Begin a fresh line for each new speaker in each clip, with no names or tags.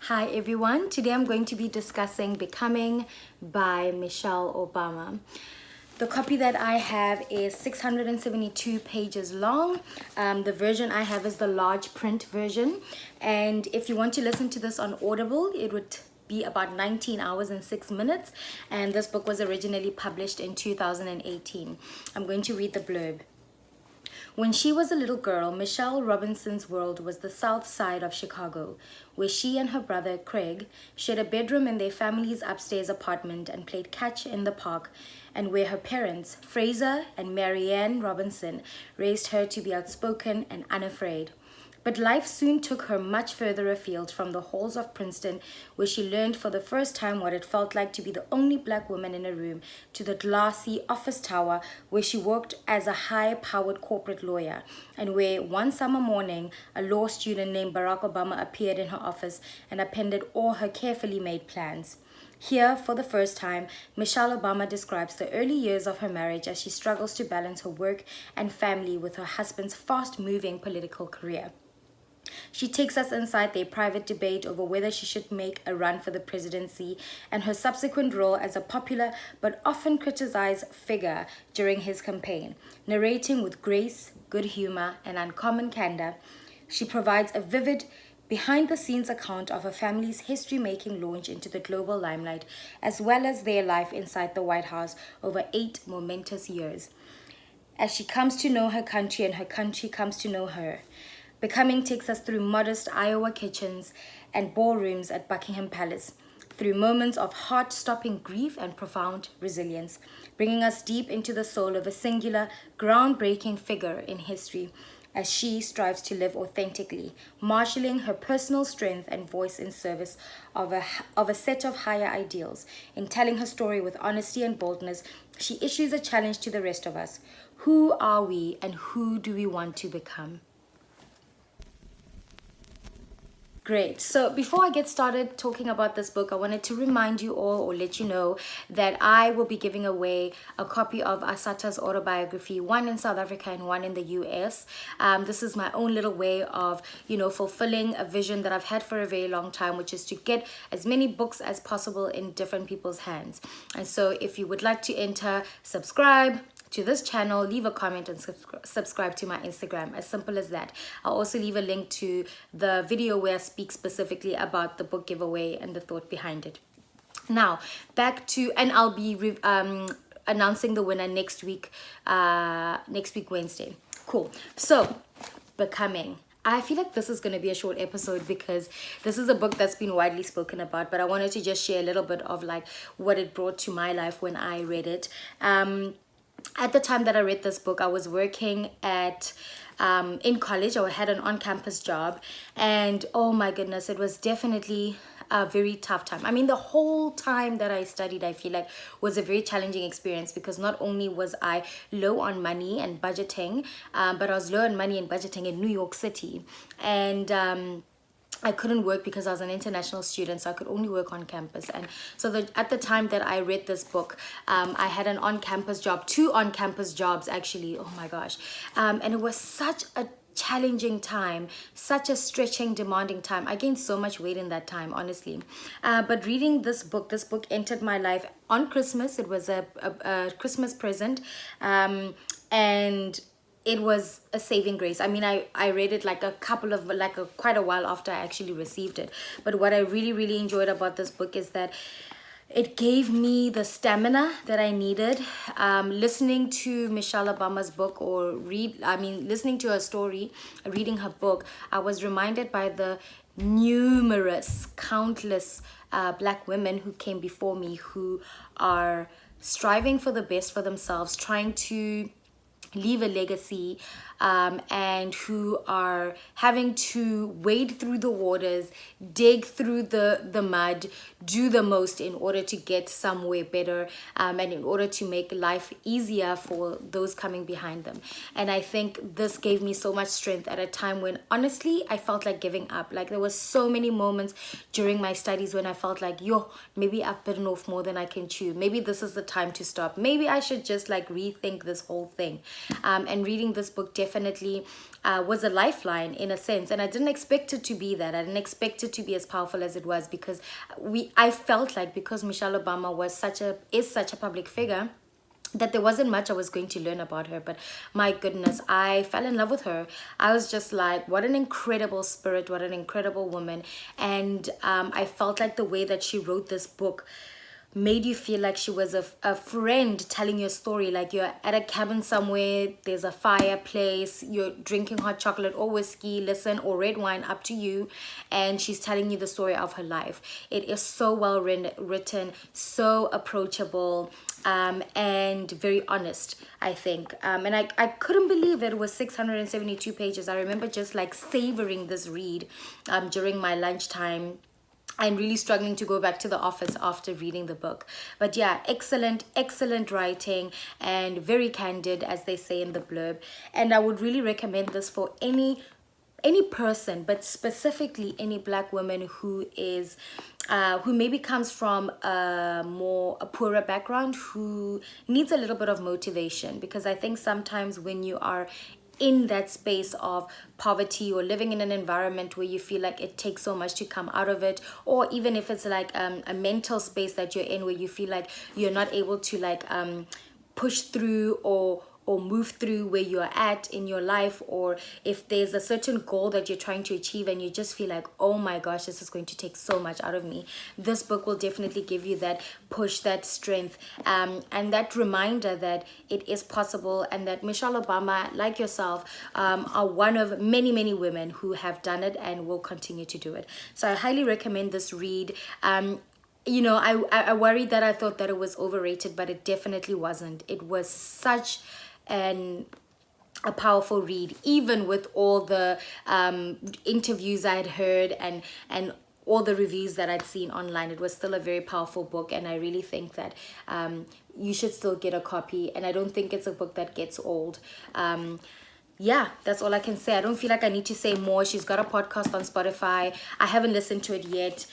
Hi everyone, today I'm going to be discussing Becoming by Michelle Obama. The copy that I have is 672 pages long. The version I have is the large print version, and if you want to listen to this on Audible, it would be about 19 hours and 6 minutes, and this book was originally published in 2018. I'm going to read the blurb. When she was a little girl, Michelle Robinson's world was the south side of Chicago, where she and her brother, Craig, shared a bedroom in their family's upstairs apartment and played catch in the park, and where her parents, Fraser and Marianne Robinson, raised her to be outspoken and unafraid. But life soon took her much further afield from the halls of Princeton, where she learned for the first time what it felt like to be the only black woman in a room, to the glassy office tower where she worked as a high-powered corporate lawyer, and where one summer morning a law student named Barack Obama appeared in her office and appended all her carefully made plans. Here, for the first time, Michelle Obama describes the early years of her marriage as she struggles to balance her work and family with her husband's fast-moving political career. She takes us inside their private debate over whether she should make a run for the presidency and her subsequent role as a popular but often criticized figure during his campaign. Narrating with grace, good humor, and uncommon candor, she provides a vivid, behind-the-scenes account of her family's history-making launch into the global limelight, as well as their life inside the White House over 8 momentous years. As she comes to know her country and her country comes to know her, Becoming takes us through modest Iowa kitchens and ballrooms at Buckingham Palace, through moments of heart-stopping grief and profound resilience, bringing us deep into the soul of a singular, groundbreaking figure in history as she strives to live authentically, marshalling her personal strength and voice in service of a set of higher ideals. In telling her story with honesty and boldness, she issues a challenge to the rest of us. Who are we and who do we want to become? Great. So before I get started talking about this book, I wanted to remind you all or let you know that I will be giving away a copy of Assata's autobiography, one in South Africa and one in the US. This is my own little way of, fulfilling a vision that I've had for a very long time, which is to get as many books as possible in different people's hands. And so if you would like to enter, subscribe to this channel, leave a comment, and subscribe to my Instagram. As simple as that. I'll also leave a link to the video where I speak specifically about the book giveaway and the thought behind it. Now, back to, and I'll be announcing the winner next week Wednesday. Cool. So, Becoming. I feel like this is going to be a short episode because this is a book that's been widely spoken about, but I wanted to just share a little bit of like what it brought to my life when I read it. At the time that I read this book, I was working in college. I had an on-campus job, and oh my goodness, it was definitely a very tough time. I mean, the whole time that I studied, I feel like was a very challenging experience because not only was I low on money and budgeting, but I was low on money and budgeting in New York City, and I couldn't work because I was an international student, so I could only work on campus. And so at the time that I read this book, I had an on-campus job, 2 on-campus jobs actually, oh my gosh. And it was such a challenging time, such a stretching, demanding time. I gained so much weight in that time, honestly. But reading this book entered my life on Christmas. It was a Christmas present, and it was a saving grace. I mean, I read it quite a while after I actually received it. But what I really, really enjoyed about this book is that it gave me the stamina that I needed. Listening to Michelle Obama's book listening to her story, reading her book, I was reminded by the countless black women who came before me who are striving for the best for themselves, trying to leave a legacy, and who are having to wade through the waters, dig through the mud, do the most in order to get somewhere better, and in order to make life easier for those coming behind them. And I think this gave me so much strength at a time when honestly I felt like giving up. Like there was so many moments during my studies when I felt like, maybe I've bitten off more than I can chew. Maybe this is the time to stop. Maybe I should just like rethink this whole thing. And reading this book definitely definitely was a lifeline in a sense, and I didn't expect it to be that. I didn't expect it to be as powerful as it was, because I felt like, because Michelle Obama is such a public figure, that there wasn't much I was going to learn about her. But my goodness, I fell in love with her. I was just like, what an incredible spirit, what an incredible woman. And I felt like the way that she wrote this book made you feel like she was a friend telling your story. Like you're at a cabin somewhere, there's a fireplace, you're drinking hot chocolate or whiskey, listen, or red wine, up to you, and she's telling you the story of her life. It is so well written, so approachable, and very honest, I think. And I couldn't believe that it was 672 pages. I remember just like savoring this read during my lunchtime, and really struggling to go back to the office after reading the book. But yeah, excellent writing, and very candid, as they say in the blurb. And I would really recommend this for any person, but specifically any Black woman who is who maybe comes from a poorer background, who needs a little bit of motivation. Because I think sometimes when you are in that space of poverty, or living in an environment where you feel like it takes so much to come out of it, or even if it's like a mental space that you're in where you feel like you're not able to like push through or move through where you're at in your life, or if there's a certain goal that you're trying to achieve and you just feel like, oh my gosh, this is going to take so much out of me, this book will definitely give you that push, that strength, and that reminder that it is possible, and that Michelle Obama, like yourself, are one of many women who have done it and will continue to do it. So I highly recommend this read. You know, I worried that I thought that it was overrated, but it definitely wasn't. It was such a powerful read, even with all the interviews I'd heard and all the reviews that I'd seen online. It was still a very powerful book, and I really think that you should still get a copy, and I don't think it's a book that gets old. Yeah, that's all I can say. I don't feel like I need to say more. She's got a podcast on Spotify. I haven't listened to it yet,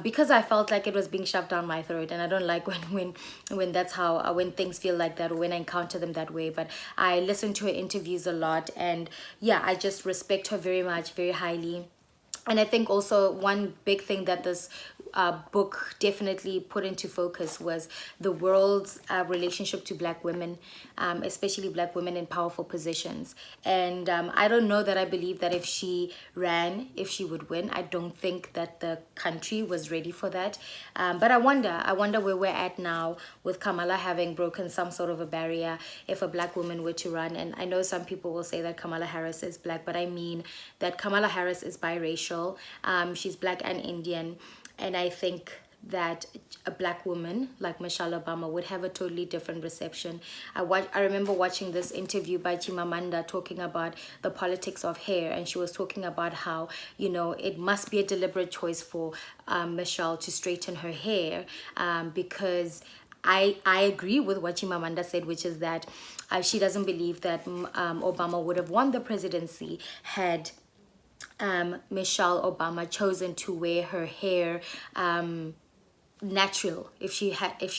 because I felt like it was being shoved down my throat, and I don't like when that's how when things feel like that, or when I encounter them that way. But I listen to her interviews a lot, and yeah, I just respect her very much, very highly. And I think also one big thing that this book definitely put into focus was the world's relationship to Black women, especially Black women in powerful positions. And I don't know that I believe that if she ran, if she would win. I don't think that the country was ready for that. But I wonder where we're at now, with Kamala having broken some sort of a barrier, if a Black woman were to run. And I know some people will say that Kamala Harris is Black, but I mean that Kamala Harris is biracial. She's Black and Indian. And I think that a Black woman like Michelle Obama would have a totally different reception. I remember watching this interview by Chimamanda talking about the politics of hair, and she was talking about how, you know, it must be a deliberate choice for Michelle to straighten her hair, because I agree with what Chimamanda said, which is that she doesn't believe that Obama would have won the presidency had Michelle Obama chosen to wear her hair natural. If she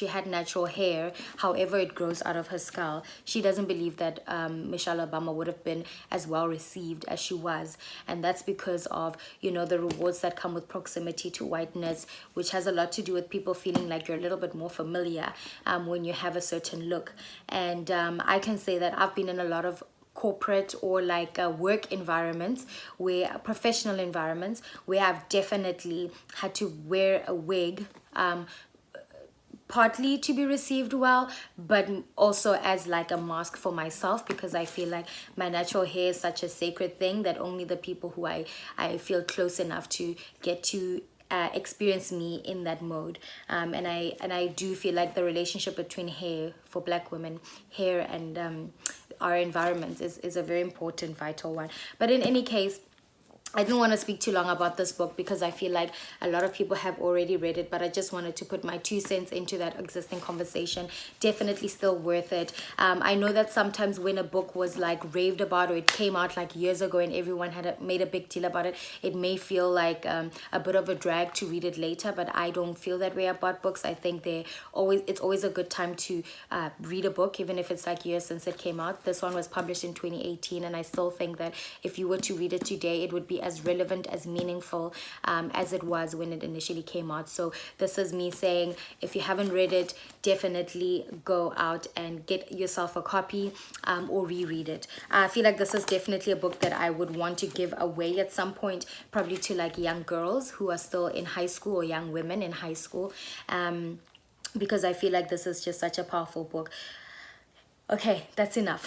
had natural hair, however it grows out of her skull, she doesn't believe that Michelle Obama would have been as well received as she was. And that's because of, you know, the rewards that come with proximity to whiteness, which has a lot to do with people feeling like you're a little bit more familiar when you have a certain look. And I can say that I've been in a lot of corporate or like work environments, where professional environments, where I've definitely had to wear a wig, partly to be received well, but also as like a mask for myself, because I feel like my natural hair is such a sacred thing that only the people who I feel close enough to get to experience me in that mode. And I do feel like the relationship between hair for Black women, hair and our environments is a very important, vital one. But in any case, I didn't want to speak too long about this book because I feel like a lot of people have already read it, but I just wanted to put my 2 cents into that existing conversation. Definitely still worth it. I know that sometimes when a book was like raved about, or it came out like years ago and everyone had made a big deal about it, it may feel like a bit of a drag to read it later, but I don't feel that way about books. I think it's always a good time to read a book, even if it's like years since it came out. This one was published in 2018, and I still think that if you were to read it today, it would be as relevant, as meaningful as it was when it initially came out. So this is me saying, if you haven't read it, definitely go out and get yourself a copy or reread it. I feel like this is definitely a book that I would want to give away at some point, probably to like young girls who are still in high school, or young women in high school, because I feel like this is just such a powerful book. Okay, that's enough.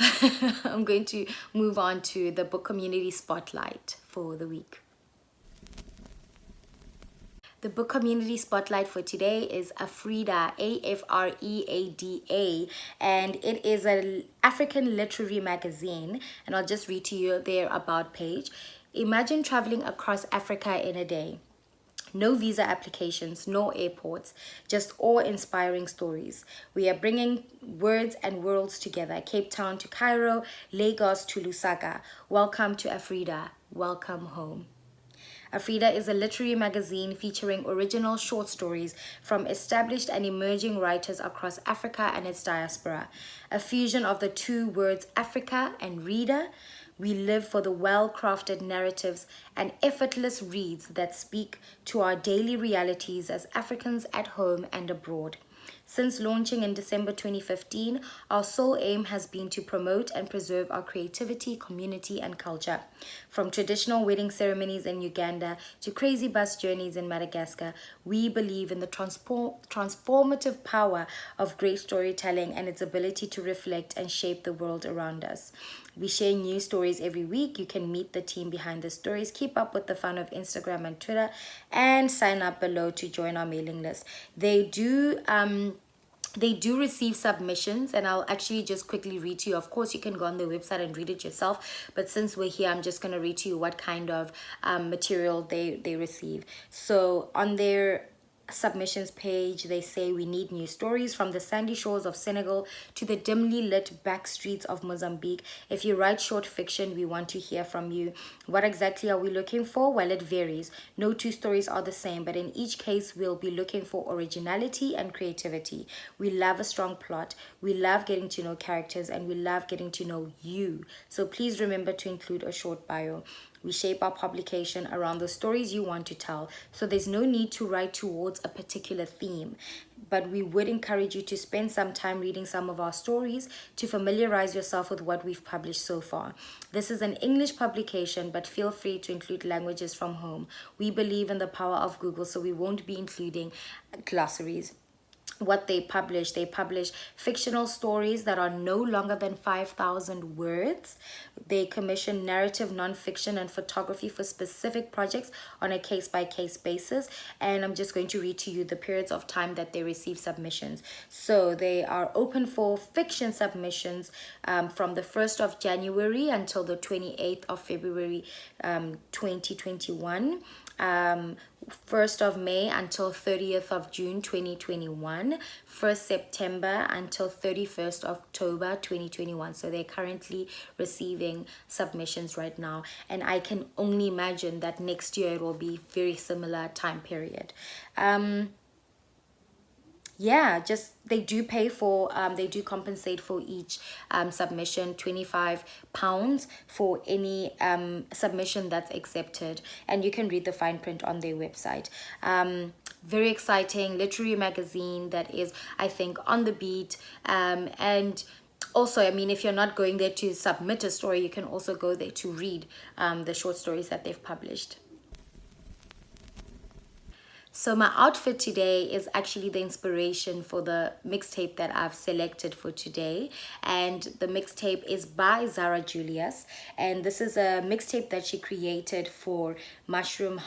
I'm going to move on to the book community spotlight for the week. The book community spotlight for today is Afreada, Afreada, and it is an African literary magazine, and I'll just read to you their about page. Imagine traveling across Africa in a day. No visa applications, no airports, just awe-inspiring stories. We are bringing words and worlds together. Cape Town to Cairo, Lagos to Lusaka. Welcome to Afreada. Welcome home. Afreada is a literary magazine featuring original short stories from established and emerging writers across Africa and its diaspora. A fusion of the two words Africa and reader. We live for the well-crafted narratives and effortless reads that speak to our daily realities as Africans at home and abroad. Since launching in December 2015, our sole aim has been to promote and preserve our creativity, community, and culture. From traditional wedding ceremonies in Uganda to crazy bus journeys in Madagascar, we believe in the transformative power of great storytelling and its ability to reflect and shape the world around us. We share new stories every week. You can meet the team behind the stories, keep up with the fun of Instagram and Twitter, and sign up below to join our mailing list. They do receive submissions, and I'll actually just quickly read to you. Of course, you can go on their website and read it yourself, but since we're here, I'm just going to read to you what kind of material they receive. So on their submissions page, they say, we need new stories from the sandy shores of Senegal to the dimly lit back streets of Mozambique. If you write short fiction, we want to hear from you. What exactly are we looking for? Well, it varies. No two stories are the same, but in each case, we'll be looking for originality and creativity. We love a strong plot. We love getting to know characters, and we love getting to know you. So please remember to include a short bio. We shape our publication around the stories you want to tell, so there's no need to write towards a particular theme. But we would encourage you to spend some time reading some of our stories to familiarize yourself with what we've published so far. This is an English publication, but feel free to include languages from home. We believe in the power of Google, so we won't be including glossaries. What they publish fictional stories that are no longer than 5,000 words. They commission narrative, nonfiction, and photography for specific projects on a case-by-case basis. And I'm just going to read to you the periods of time that they receive submissions. So they are open for fiction submissions from the 1st of January until the 28th of February 2021. 1st of May until 30th of June 2021, 1st September until 31st October 2021. So they're currently receiving submissions right now, and I can only imagine that next year it will be very similar time period. Yeah, just they do pay for they do compensate for each submission, £25 for any submission that's accepted, and you can read the fine print on their website. Very exciting literary magazine that is, I think, on the beat, and also, I mean, if you're not going there to submit a story, you can also go there to read the short stories that they've published. So my outfit today is actually the inspiration for the mixtape that I've selected for today. And the mixtape is by Zara Julius. And this is a mixtape that she created for Mushroom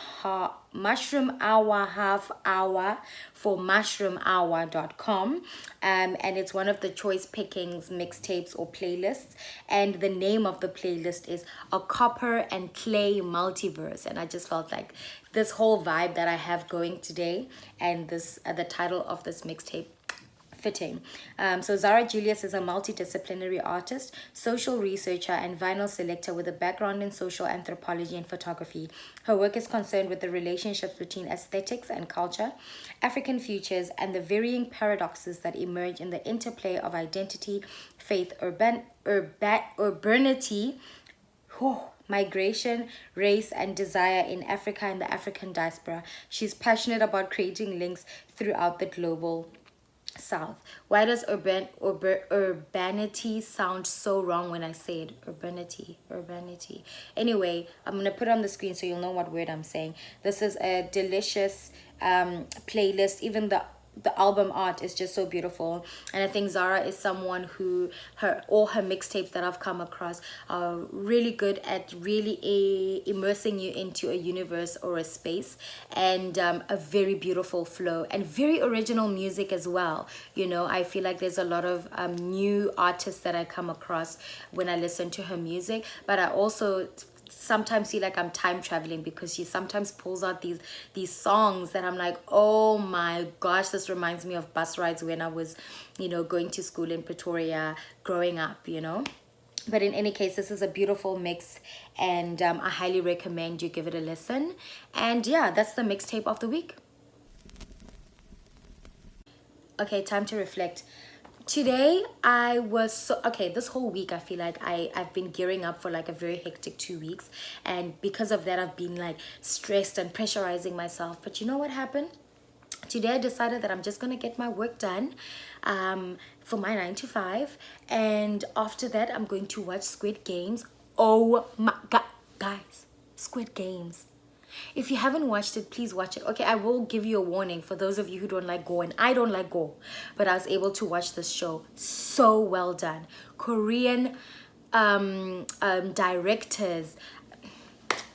mushroom hour, half hour for mushroomhour.com, and it's one of the choice pickings mixtapes or playlists, and the name of the playlist is A Copper and Clay Multiverse. And I just felt like this whole vibe that I have going today, and this the title of this mixtape fitting. So Zara Julius is a multidisciplinary artist, social researcher, and vinyl selector with a background in social anthropology and photography. Her work is concerned with the relationships between aesthetics and culture, African futures, and the varying paradoxes that emerge in the interplay of identity, faith, urbanity, migration, race, and desire in Africa and the African diaspora. She's passionate about creating links throughout the global South. Why does urbanity sound so wrong when I say it? Urbanity. Anyway, I'm gonna put it on the screen so you'll know what word I'm saying. This is a delicious playlist. Even the album art is just so beautiful, and I think Zara is someone who all her mixtapes that I've come across are really good at really immersing you into a universe or a space, and a very beautiful flow and very original music as well. You know, I feel like there's a lot of new artists that I come across when I listen to her music, but I also sometimes feel like I'm time traveling because she sometimes pulls out these songs that I'm like, oh my gosh, this reminds me of bus rides when I was, you know, going to school in Pretoria growing up, you know. But in any case, this is a beautiful mix, and I highly recommend you give it a listen. And yeah, that's the mixtape of the week. Okay, time to reflect. Today I was this whole week I feel like I've been gearing up for like a very hectic 2 weeks, and because of that I've been like stressed and pressurizing myself. But you know what happened? Today I decided that I'm just gonna get my work done for my 9 to 5, and after that I'm going to watch Squid Games. Oh my god, guys, Squid Games. If you haven't watched it, please watch it. Okay, I will give you a warning for those of you who don't like gore, and I don't like gore, but I was able to watch this show. So well done. Korean directors.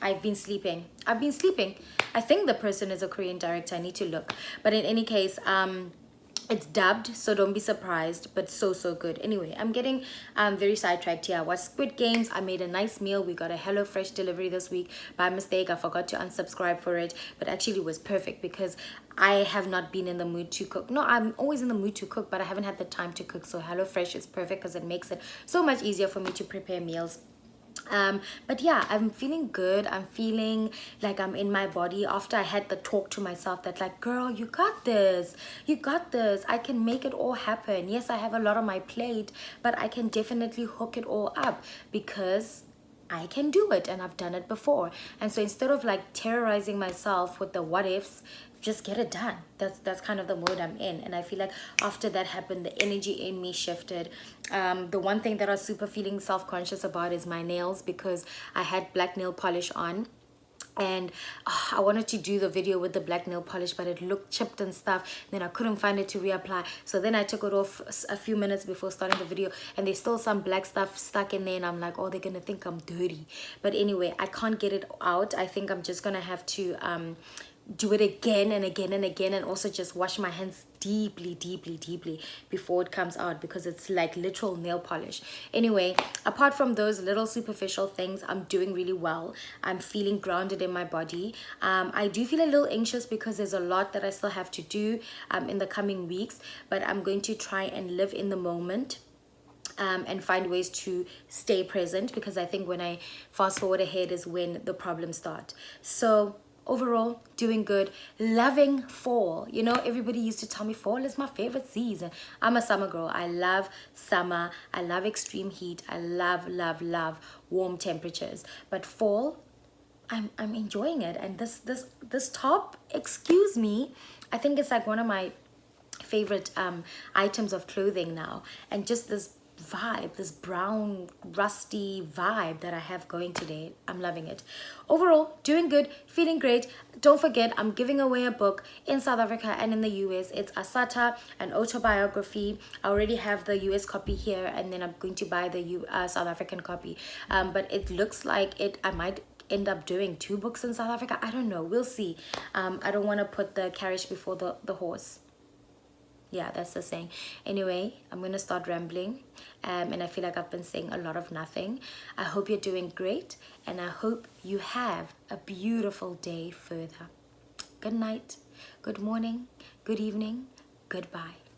I've been sleeping. I think the person is a Korean director. I need to look. But in any case, it's dubbed, so don't be surprised, but so good. Anyway, I'm getting very sidetracked here. I watched Squid Games. I made a nice meal. We got a HelloFresh delivery this week. By mistake, I forgot to unsubscribe for it, but actually it was perfect because I have not been in the mood to cook. No, I'm always in the mood to cook, but I haven't had the time to cook. So HelloFresh is perfect because it makes it so much easier for me to prepare meals. But yeah, I'm feeling good. I'm feeling like I'm in my body after I had the talk to myself that like, girl, you got this, I can make it all happen. Yes, I have a lot on my plate, but I can definitely hook it all up because I can do it and I've done it before. And so instead of like terrorizing myself with the what ifs, just get it done. That's kind of the mode I'm in. And I feel like after that happened, the energy in me shifted. The one thing that I was super feeling self-conscious about is my nails, because I had black nail polish on, and I wanted to do the video with the black nail polish, but it looked chipped and stuff. Then I couldn't find it to reapply, so then I took it off a few minutes before starting the video, and there's still some black stuff stuck in there, and I'm like, oh, they're gonna think I'm dirty. But anyway, I can't get it out. I think I'm just gonna have to do it again and again and again, and also just wash my hands deeply before it comes out, because it's like literal nail polish. Anyway, apart from those little superficial things, I'm doing really well. I'm feeling grounded in my body. I do feel a little anxious because there's a lot that I still have to do in the coming weeks, but I'm going to try and live in the moment and find ways to stay present, because I think when I fast forward ahead is when the problems start. So overall, doing good. Loving fall. You know, everybody used to tell me fall is my favorite season. I'm a summer girl. I love summer. I love extreme heat. I love warm temperatures. But fall, I'm enjoying it. And this top, excuse me, I think it's like one of my favorite items of clothing now. And just this vibe, this brown rusty vibe that I have going today, I'm loving it. Overall, doing good, feeling great. Don't forget, I'm giving away a book in South Africa and in the US. It's Asata, an autobiography. I already have the US copy here, and then I'm going to buy the South African copy, but it looks like I might end up doing 2 books in South Africa. I don't know, we'll see. I don't want to put the carriage before the horse. Yeah, that's the saying. Anyway, I'm gonna start rambling, and I feel like I've been saying a lot of nothing. I hope you're doing great, and I hope you have a beautiful day further. Good night, good morning, good evening, goodbye.